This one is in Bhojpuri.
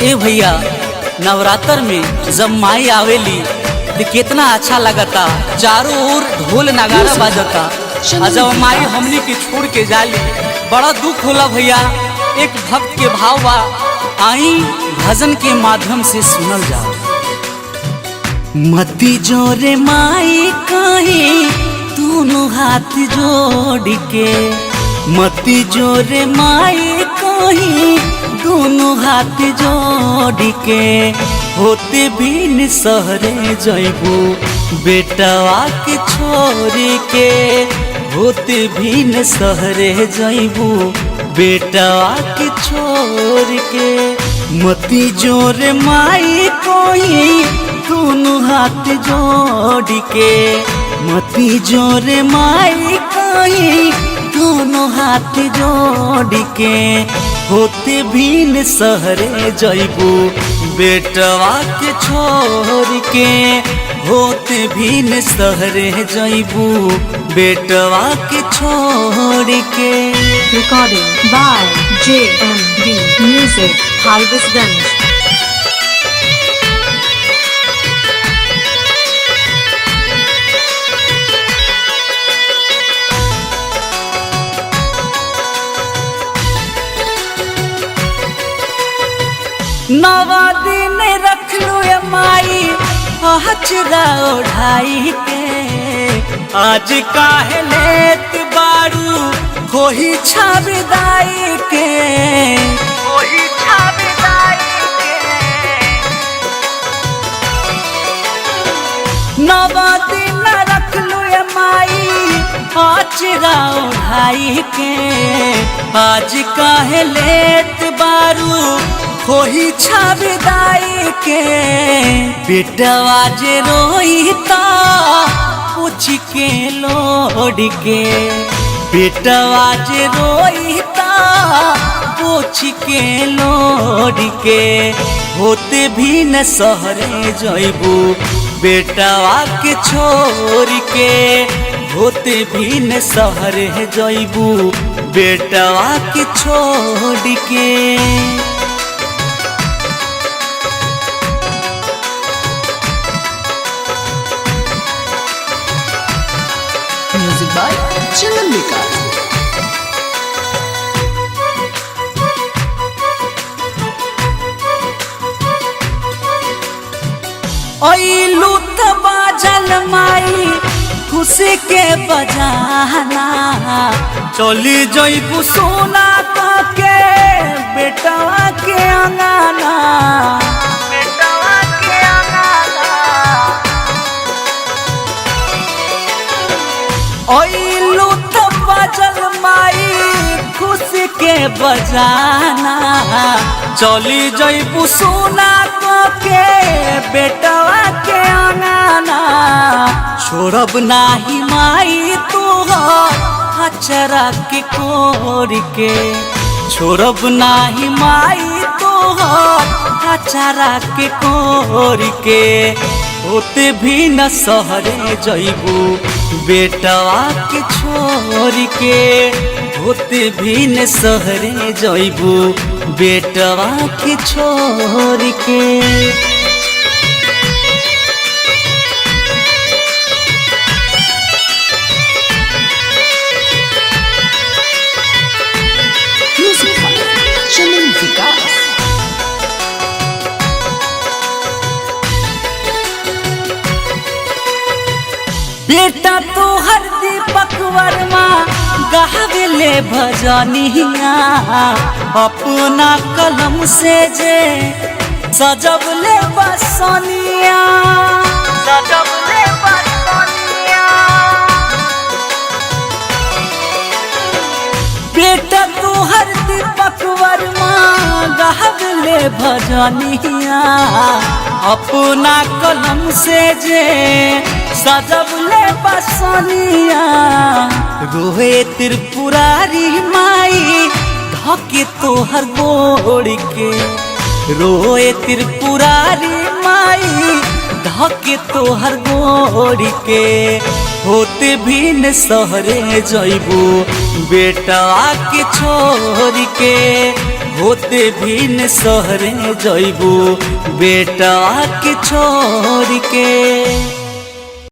ए भैया नवरात्र में जब माई आवेली तो कितना अच्छा लगता, चारों ओर ढोल नगारा बाजता। और जब माई हमनी के छोड़ के जाली बड़ा दुख होला भैया। एक भक्त के भाव बा, आई भजन के माध्यम से सुनल जाओ। मती जोरे माई कहीं दोनों हाथ जोड़ के, मती जोरे माई कहीं दोनों हाथ जोड़ के, होते भी सहरे जइबू बेटवा के छोड़ के, होते भी सहरे जइबू बेटवा के छोड़ के। मती जोर माई कोई दोनों हाथ जोड़ के, मती जोर माई कोई दोनों हाथ जोड़ के, होते भी सहरे जइबू बेटवा के छोड़ के, होते भी सहरे जइबू बेटवा के छोड़ के। Recording by JMD Music, Halvesganj. नवा दिन रख लो ये माई हचरा ओढ़ाई के, आज काहे लेत बारू खोही छाबदाई के, खोही छाबदाई के। नवा दिन रख लो ये माई हचरा ओढ़ाई के, आज काहे लेत बारू खोही छाबदाई के। बेटवा जे रोईता पूछ के लोड़ के, बेटवा जे रोईता पूछ के लोड़ के, होते भी न सहरे जइबू बेटवा के छोड़ के, होते भी न सहरे जइबू बेटवा के छोड़ के। Music by Chandan Vikas. ओइलू त बाजल माई खुशी के बजाना, चली जइबू सोना के बेटवा के अंगना, बेटवा के अंगना। ओइलू त बाजल माई खुशी के बजाना, चली जइबू सोना के बेटवा के अंगना। छोड़ब नाही माई तोहर हचरा के कोर के, छोड़ब नाही माई तोहर हचरा के कोर के, होते भी न सहरे जइबू बेटवा के छोड़ के, होते भी न सहरे जइबू बेटवा के छोड़ के। Music by Chandan Vikas. बेटा तो हर दीपक वर्मा गावेले भजनिया, अपना कलम से जे सजबले बसनिया, सजबले बसनिया। बेटा तो हर दीपक वर्मा गावेले भजनिया, अपना कलम से जे सजबले बसनिया। रोए त्रिपुरारी माई धके तोहर गोड़ के, रोए त्रिपुरारी माई धके तोहर गोड़ के, होते भी न सहरे जइबू बेटवा के छोड़ के, होते होते भी न सहरे जइबू बेटा के छोड़ के।